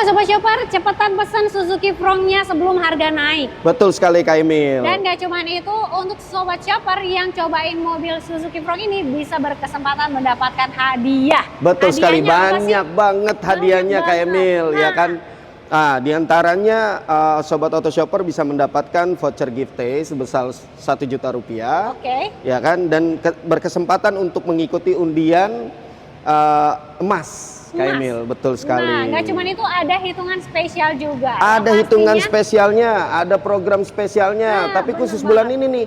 Sobat Shopper, cepetan pesan Suzuki Frontnya sebelum harga naik. Betul sekali Kak Emil. Dan gak cuman itu, untuk Sobat Shopper yang cobain mobil Suzuki Front ini bisa berkesempatan mendapatkan hadiah. Betul sekali, Hadiahnya apa banyak sih? banget hadiahnya Kak Banget. Emil, ya Nah. kan? Nah, diantaranya Sobat Auto Shopper bisa mendapatkan voucher gift sebesar Rp1.000.000. Oke. Ya kan, dan berkesempatan untuk mengikuti undian emas Kak Emil, betul sekali. Nah, nggak cuma itu, ada hitungan spesial juga. Ada Yang hitungan pastinya- spesialnya, ada program spesialnya, Nah, tapi khusus bener bulan banget. ini nih.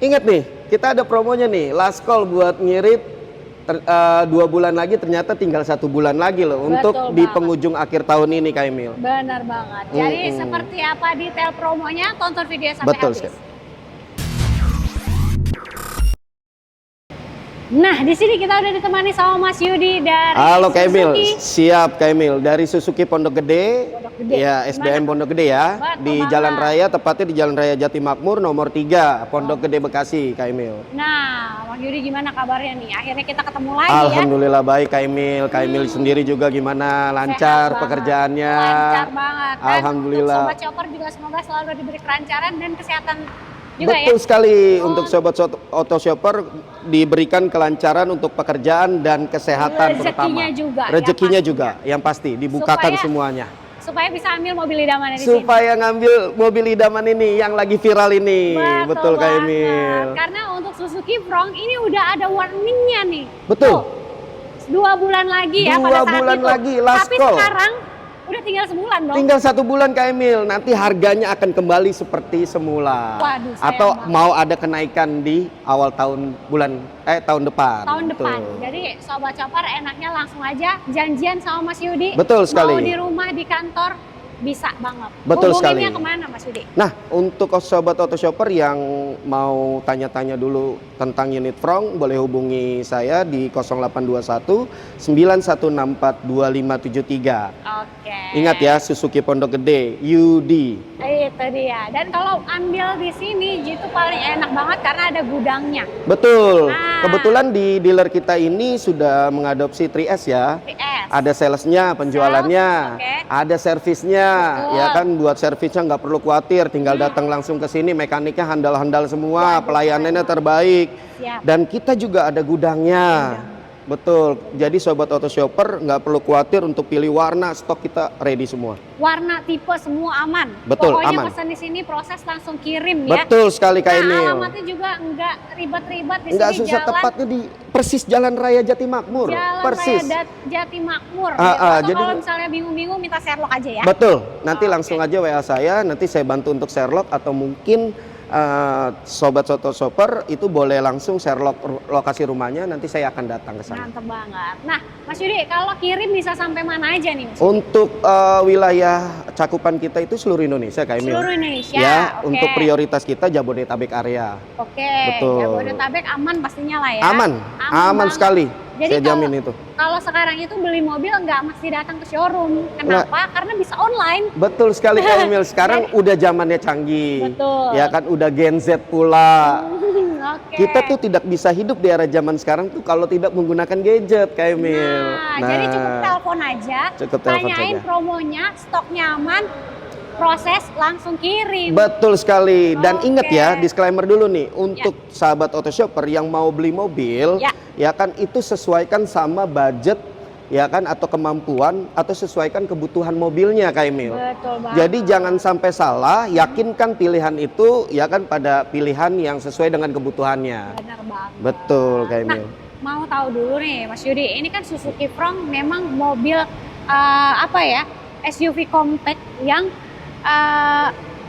Ingat nih, kita ada promonya nih, last call buat ngirit 2 bulan lagi, ternyata tinggal 1 bulan lagi loh untuk di banget. penghujung akhir tahun ini Kak Emil. Benar banget. Jadi seperti apa detail promonya, tonton video sampai Betul habis. sekali. Nah, di sini kita udah ditemani sama Mas Yudi dari Halo Kak Emil, Suzuki. siap Kak Emil, dari Suzuki Pondok Gede, Pondok Gede. ya SBM Pondok Gede ya, Betul di banget. Jalan Raya, tepatnya di Jalan Raya Jati Makmur nomor 3, Pondok Gede Bekasi Kak Emil. Nah, Mas Yudi gimana kabarnya nih? Akhirnya kita ketemu lagi Alhamdulillah baik Kak Emil. Kak Emil sendiri juga gimana? ya. Lancar Sehat banget. pekerjaannya? Lancar banget. Dan Alhamdulillah. untuk Sobat Shopper juga semoga selalu diberi kelancaran dan kesehatan juga Betul ya. sekali, untuk Sobat Auto Shopper diberikan kelancaran untuk pekerjaan dan kesehatan Rezekinya terutama. juga, Rezekinya yang juga, yang pasti dibukakan Supaya- semuanya. Supaya bisa ambil mobil idaman di sini. Supaya ngambil mobil idaman ini yang lagi viral ini. Betul Kak banget. Emil. Karena untuk Suzuki Front ini udah ada warningnya nih. Betul. Tuh, 2 bulan lagi ya 2 pada saat bulan itu. lagi, last Tapi call. sekarang udah tinggal sebulan dong. Tinggal 1 bulan Kak Emil, nanti harganya akan kembali seperti semula. Waduh, sayang Atau banget. mau ada kenaikan di awal tahun tahun depan. Tahun Betul. depan. Jadi Sobat Shopper enaknya langsung aja janjian sama Mas Yudi. Betul sekali. Mau di rumah, di kantor, bisa banget. Betul Hubunginnya sekali. kemana Mas Yudi? Nah, untuk Sobat Auto Shopper yang mau tanya-tanya dulu tentang unit Front, boleh hubungi saya di 0821 9164 2573. Oke. Ingat ya, Suzuki Pondok Gede, UD. Itu dia. Dan kalau ambil di sini itu paling enak banget karena ada gudangnya. Betul. Nah. Kebetulan di dealer kita ini sudah mengadopsi 3S ya. 3S. Ada salesnya, penjualannya, Oke. ada servisnya, Betul. ya kan, buat servisnya nggak perlu khawatir, tinggal datang langsung ke sini, mekaniknya handal-handal semua, Waduh, pelayanannya terbaik, Siap. dan kita juga ada gudangnya. Betul, jadi Sobat Auto Shopper nggak perlu khawatir untuk pilih warna, stok kita ready semua. Warna, tipe, semua aman. Betul, Pokoknya aman. pesan di sini proses langsung kirim ya. Betul sekali Kak Nah, Emil. alamatnya juga nggak ribet-ribet di Nggak sini, susah, jalan tepatnya di persis Jalan Raya Jati Makmur, Jalan persis. Raya Jati Makmur. Ah, gitu. Atau jadi- kalau misalnya bingung-bingung minta Sherlock aja ya. Betul, nanti Oke. langsung aja WA saya, nanti saya bantu untuk Sherlock, atau mungkin Sobat Auto Shopper itu boleh langsung Sherlock lokasi rumahnya, nanti saya akan datang ke sana. Mantep banget. Nah, Mas Yudi, kalau kirim bisa sampai mana aja nih Mas? Untuk wilayah cakupan kita itu seluruh Indonesia Kak Emil. Seluruh Indonesia. Ya, oke. untuk prioritas kita Jabodetabek area. Oke, Betul. Jabodetabek aman pastinya lah ya. Aman, aman banget. sekali. Jadi Saya jamin itu. Kalau sekarang itu beli mobil nggak mesti datang ke showroom. Kenapa? Karena bisa online. Betul sekali Kak Emil. Sekarang udah zamannya canggih. Betul. Ya kan, udah Gen Z pula. Oke. Kita tuh tidak bisa hidup di era zaman sekarang tuh kalau tidak menggunakan gadget Kak Emil. Nah, jadi cukup telepon aja. Cukup telepon tanyain saja. promonya, stoknya aman, proses langsung kirim. Betul sekali. Dan Oke. ingat ya, disclaimer dulu nih, untuk sahabat auto shopper yang mau beli mobil, Ya. ya kan, itu sesuaikan sama budget, ya kan, atau kemampuan, atau sesuaikan kebutuhan mobilnya Kak Emil. Betul banget. Jadi jangan sampai salah, yakinkan pilihan itu ya kan pada pilihan yang sesuai dengan kebutuhannya. Benar banget. Betul Kak Emil. Mau tahu dulu nih Mas Yudi, ini kan Suzuki Front memang mobil apa ya, SUV compact yang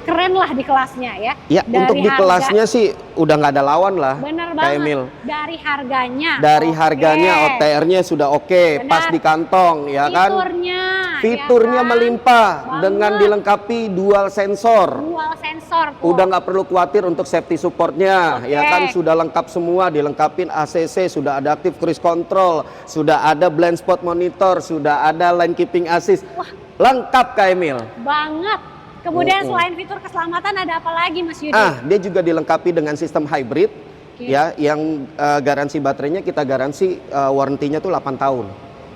keren lah di kelasnya ya. Ya, Dari untuk di harga- kelasnya sih udah nggak ada lawan lah. Bener Kak banget. Emil. Dari harganya. Dari oke. harganya, OTR-nya sudah oke, Benar. pas di kantong, ya kan? Fiturnya. Fiturnya ya kan? melimpah Banget. dengan dilengkapi dual sensor. Dual sensor. tuh. Udah nggak perlu khawatir untuk safety supportnya, Oke. ya kan? Sudah lengkap semua, dilengkapin ACC, sudah ada active cruise control, sudah ada blind spot monitor, sudah ada lane keeping assist. Wah. Lengkap Kak Emil. Banget. Kemudian selain fitur keselamatan ada apa lagi Mas Yudi? Dia juga dilengkapi dengan sistem hybrid, Oke. ya, yang garansi baterainya kita garansi warrantinya tuh 8 tahun.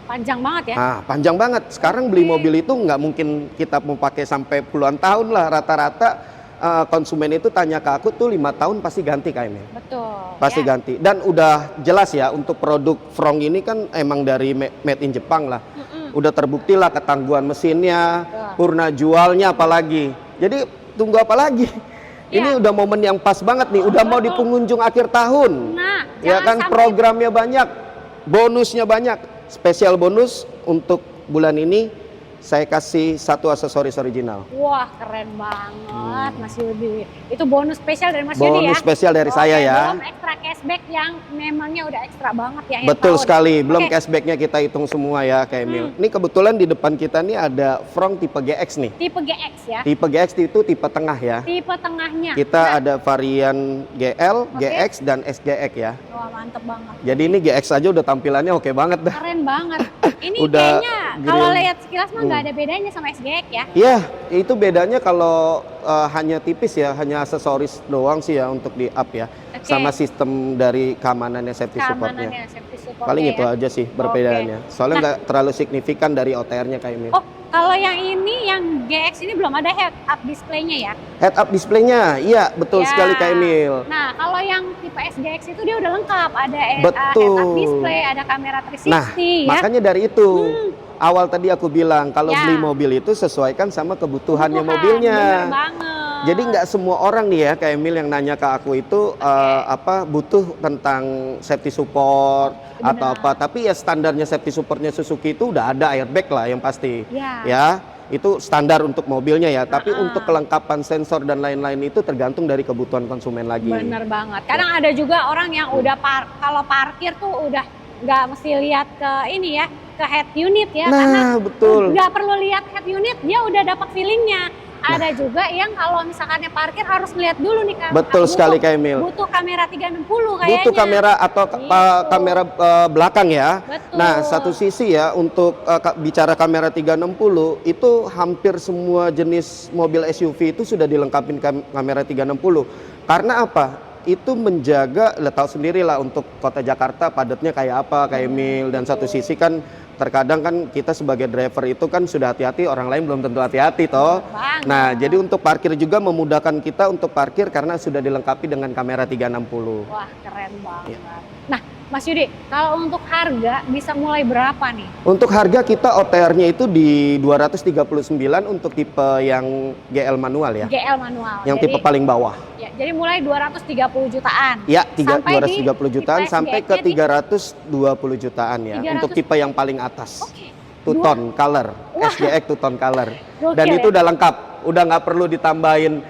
Panjang banget ya. Nah, panjang banget. Sekarang beli mobil itu nggak mungkin kita mau pakai sampai puluhan tahun lah. Rata-rata konsumen itu tanya ke aku tuh 5 tahun pasti ganti Kak Emil. Betul. Pasti ya. ganti. Dan udah jelas ya untuk produk Frong ini kan emang dari made in Jepang lah. Udah terbukti lah ketangguhan mesinnya, purna jualnya apalagi. Jadi tunggu apa lagi? Ini udah momen yang pas banget nih. Udah mau di pengunjung akhir tahun. Nah, ya kan programnya banyak, bonusnya banyak. Spesial bonus untuk bulan ini saya kasih 1 aksesoris original. Wah, keren banget Mas Yudi. Itu bonus spesial dari Mas Yudi ya? Bonus spesial dari saya ya. Belum ekstra cashback yang memangnya udah ekstra banget ya. Betul sekali, belum cashbacknya kita hitung semua ya Kak Emil. Ini kebetulan di depan kita nih ada Frong tipe GX nih. Tipe GX ya? Tipe GX itu tipe tengah ya. Tipe tengahnya. Kita ada varian GL, GX, dan SGX ya. Wah, mantep banget. Jadi ini GX aja udah tampilannya oke banget dah. Keren banget. Ini Udah kayaknya kalau lihat sekilas mah nggak ada bedanya sama SGX ya? Iya, itu bedanya kalau hanya tipis ya, hanya aksesoris doang sih ya untuk di up ya. Sama sistem dari keamanannya, safety supportnya. Paling itu aja sih perbedaannya. Soalnya nggak terlalu signifikan dari OTR-nya Kak Emil. Oh, kalau yang ini, yang GX ini belum ada head up display-nya ya? Head up display-nya, iya betul sekali Kak Emil. Nah, kalau yang tipe SGX itu dia udah lengkap, ada head up display, ada kamera 360 nah, ya. makanya dari itu awal tadi aku bilang kalau beli mobil itu sesuaikan sama kebutuhannya mobilnya. Bener banget. Jadi nggak semua orang nih ya Kak Emil yang nanya ke aku itu butuh tentang safety support atau apa. Tapi ya standarnya safety supportnya Suzuki itu udah ada airbag lah yang pasti. Ya, itu standar untuk mobilnya ya. Tapi untuk kelengkapan sensor dan lain-lain itu tergantung dari kebutuhan konsumen lagi. Bener banget. Kadang ada juga orang yang udah kalau parkir tuh udah nggak mesti lihat ke ini ya, ke head unit ya. Nah, karena betul. Nggak perlu lihat head unit, dia udah dapat feelingnya. Ada juga yang kalau misalkannya parkir harus melihat dulu nih Betul sekali Kak Emil. Butuh kamera 360 kayaknya. Butuh kamera atau kamera belakang ya. Betul. Nah, satu sisi ya untuk bicara kamera 360 itu hampir semua jenis mobil SUV itu sudah dilengkapi kamera 360. Karena apa? Itu menjaga, tahu sendiri lah untuk kota Jakarta padatnya kayak apa Kak Emil. Dan satu sisi kan terkadang kan kita sebagai driver itu kan sudah hati-hati, orang lain belum tentu hati-hati toh. Nah, jadi untuk parkir juga memudahkan kita untuk parkir karena sudah dilengkapi dengan kamera 360. Wah, keren banget. Nah, Mas Yudi, kalau untuk harga bisa mulai berapa nih? Untuk harga kita OTR-nya itu di 239 untuk tipe yang GL manual ya. GL manual. Yang tipe paling bawah. Ya, jadi mulai 230 jutaan. Ya, 230 jutaan sampai ke 320 jutaan ya. Untuk tipe yang paling atas. Two-tone color, SGX two-tone color. Dan itu udah lengkap, udah nggak perlu ditambahin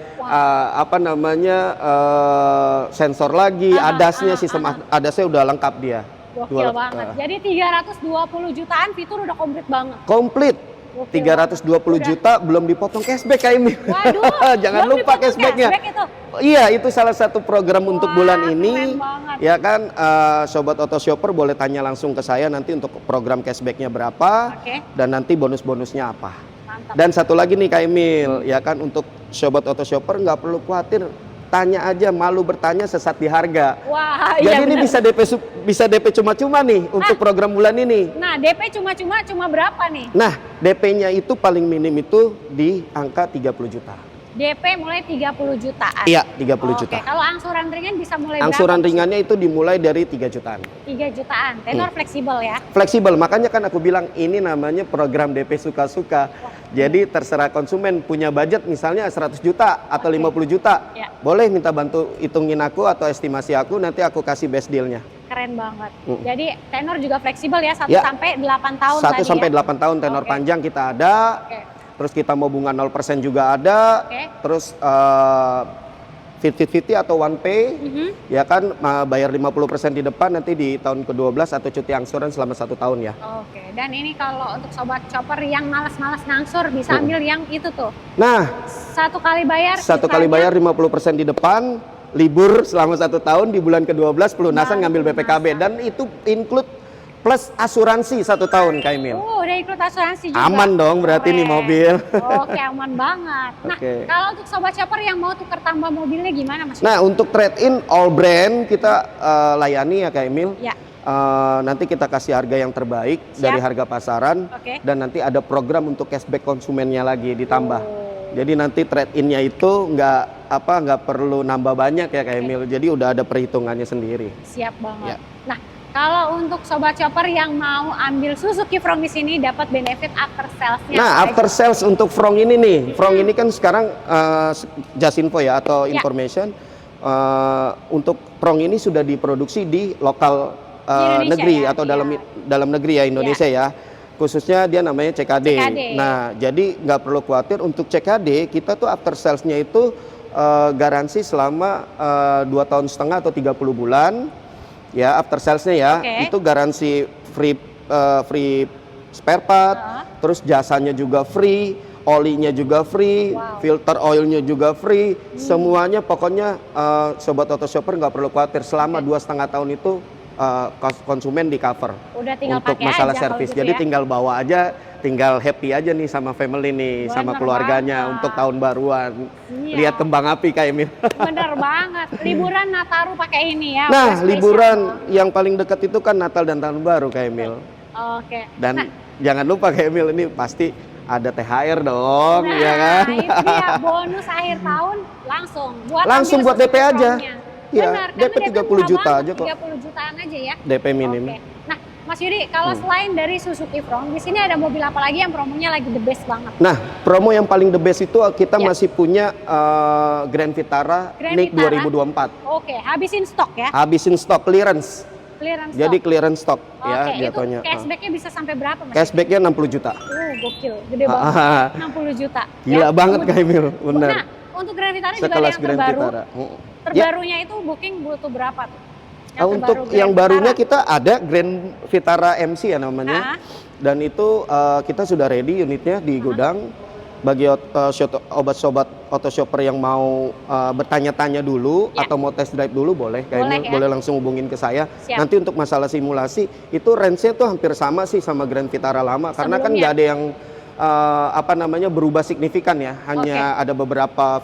sensor lagi, ADAS-nya, sistem ADAS-nya udah lengkap dia. Gokil banget. Jadi 320 jutaan fitur udah komplit banget. Komplit. 320 juta belum dipotong cashback Kak Emil. Waduh, jangan lupa cashbacknya. Iya, itu salah satu program untuk bulan ini. Ya kan, Sobat Auto Shopper boleh tanya langsung ke saya nanti untuk program cashbacknya berapa dan nanti bonus-bonusnya apa. Mantap. Dan satu lagi nih Kak Emil, ya kan untuk Sobat Auto Shopper nggak perlu khawatir. Tanya aja, malu bertanya sesat di harga. Wah, jadi ini bisa DP cuma-cuma nih untuk program bulan ini. Nah, DP cuma berapa nih? Nah, DP-nya itu paling minim itu di angka 30 juta. DP mulai 30 jutaan. Iya, 30 juta. Kalau angsuran ringan bisa mulai berapa? Angsuran ringannya itu dimulai dari 3 jutaan. 3 jutaan. Tenor fleksibel ya. Fleksibel, makanya kan aku bilang ini namanya program DP suka-suka. Jadi terserah konsumen punya budget misalnya 100 juta atau 50 juta. Boleh minta bantu hitungin aku atau estimasi aku, nanti aku kasih best deal-nya. Keren banget. Jadi tenor juga fleksibel ya, 1 sampai 8 tahun 1 sampai 8 tahun tenor panjang kita ada. Terus kita mau bunga 0% juga ada. Terus 50-50 atau one pay, ya kan, bayar 50% di depan, nanti di tahun ke-12 atau cuti angsuran selama 1 tahun ya. Dan ini kalau untuk Sobat Chopper yang malas-malas ngangsur bisa ambil yang itu tuh. Nah, satu kali bayar 50% di depan, libur selama 1 tahun, di bulan ke-12 pelunasan ngambil BPKB, dan itu include plus asuransi 1 tahun Kak Emil. Udah ikut asuransi juga. Aman dong berarti nih mobil. Oke, aman banget. Nah, kalau untuk Sobat Shopper yang mau tukar tambah mobilnya gimana Mas? Nah, untuk trade-in all brand kita layani ya Kak Emil. nanti kita kasih harga yang terbaik dari harga pasaran, Oke. dan nanti ada program untuk cashback konsumennya lagi ditambah. Oh. Jadi nanti trade-innya itu nggak perlu nambah banyak ya Kak Emil. Jadi udah ada perhitungannya sendiri. Siap banget. Ya. Nah, kalau untuk sobat shopper yang mau ambil Suzuki Front di sini dapat benefit after sales-nya. Nah, apa after aja? sales untuk Front ini nih, Front ini kan sekarang just info ya atau Ya. information, untuk Front ini sudah diproduksi di lokal Indonesia negeri ya? atau Iya. dalam negeri ya Indonesia ya. Khususnya dia namanya CKD. CKD. Nah, jadi nggak perlu khawatir untuk CKD, kita tuh after sales-nya itu garansi selama 2,5 tahun atau 30 bulan. Ya, after sales-nya ya, Oke. itu garansi free spare part, terus jasanya juga free, olinya juga free, Wow. filter oilnya juga free, semuanya pokoknya sobat auto shopper nggak perlu khawatir selama 2,5 tahun itu konsumen di cover Udah tinggal untuk pakai masalah aja kalau servis. gitu Jadi ya. tinggal bawa aja, tinggal happy aja nih sama family nih, sama Bener keluarganya banget. untuk tahun baruan. Iya. Lihat kembang api Kak Emil. Bener banget. Liburan Nataru pakai ini ya. Nah, udah spesial. liburan yang paling dekat itu kan Natal dan Tahun Baru Kak Emil. Oke. Dan jangan lupa Kak Emil, ini pasti ada THR dong, Nah, ya kan? itu dia bonus akhir tahun Langsung ambil buat DP Suzuki aja. Front-nya. Iya, Benar, DP karena 30 murah juta banget, aja kok. 30 jutaan aja ya. DP minim. Oke. Nah, Mas Yudi, kalau selain dari Suzuki Front, di sini ada mobil apa lagi yang promonya lagi the best banget? Nah, promo yang paling the best itu kita Ya. masih punya Grand Vitara Grand NIK Vitara. 2024. Oke, habisin stok ya. Habisin stok clearance. Clearance Jadi stok. clearance stok Oke, ya itu jatuhnya. cashbacknya bisa sampai berapa Mas? Cashbacknya 60 juta. Gokil, gede banget. 60 juta. Gila banget Kak Emil, Nah, bener. untuk Grand Vitara juga ada Sekelas yang Grand terbaru. Vitara. Ya, Terbarunya itu booking butuh berapa tuh? Yang untuk terbaru Grand yang barunya Vitara. kita ada Grand Vitara MC ya namanya. Ah. Dan itu kita sudah ready unitnya di gudang. Bagi sobat auto shopper yang mau bertanya-tanya dulu Ya. atau mau test drive dulu boleh, Boleh ya. boleh langsung hubungin ke saya. Siap. Nanti untuk masalah simulasi itu range-nya tuh hampir sama sih sama Grand Vitara lama, karena kan Sebelumnya. nggak ada yang berubah signifikan ya, hanya ada beberapa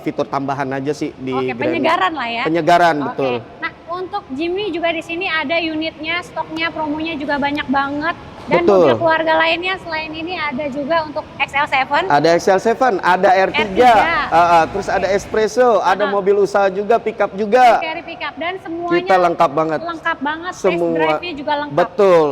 fitur tambahan aja sih di Oke, Grand. penyegaran lah ya. Penyegaran, Oke. betul. Nah, untuk Jimny juga di sini ada unitnya, stoknya, promonya juga banyak banget. Dan Betul. mobil keluarga lainnya selain ini ada juga untuk XL7. Ada XL7, ada R3, R3. terus ada Espresso, ada mobil usaha juga, pickup juga. Carry pickup dan semuanya Kita lengkap banget. lengkap banget. Test Semua. drive-nya juga lengkap. Betul,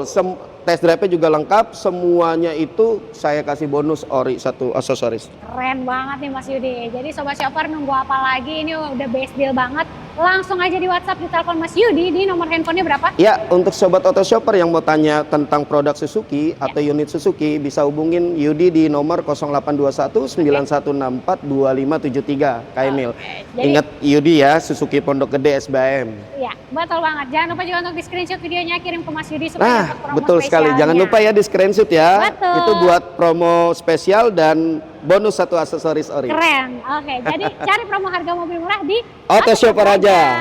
test drive-nya juga lengkap, semuanya itu saya kasih bonus ori 1 aksesoris. Keren banget nih Mas Yudi. Jadi Sobat Shopper nunggu apa lagi? Ini udah best deal banget. Langsung aja di WhatsApp, di telepon Mas Yudi, di nomor handphonenya berapa? Ya, untuk sobat auto shopper yang mau tanya tentang produk Suzuki atau unit Suzuki, bisa hubungin Yudi di nomor 0821 9164 2573, Kak Emil. Jadi- Ingat Yudi ya, Suzuki Pondok Gede SBM. Iya, betul banget. Jangan lupa juga untuk di screenshot videonya, kirim ke Mas Yudi supaya Nah, dapat promo betul sekali. spesialnya. Jangan lupa ya di screenshot ya. Betul. Itu buat promo spesial dan bonus 1 aksesoris ori. Keren. Oke, jadi cari promo harga mobil murah di Auto Shopper aja.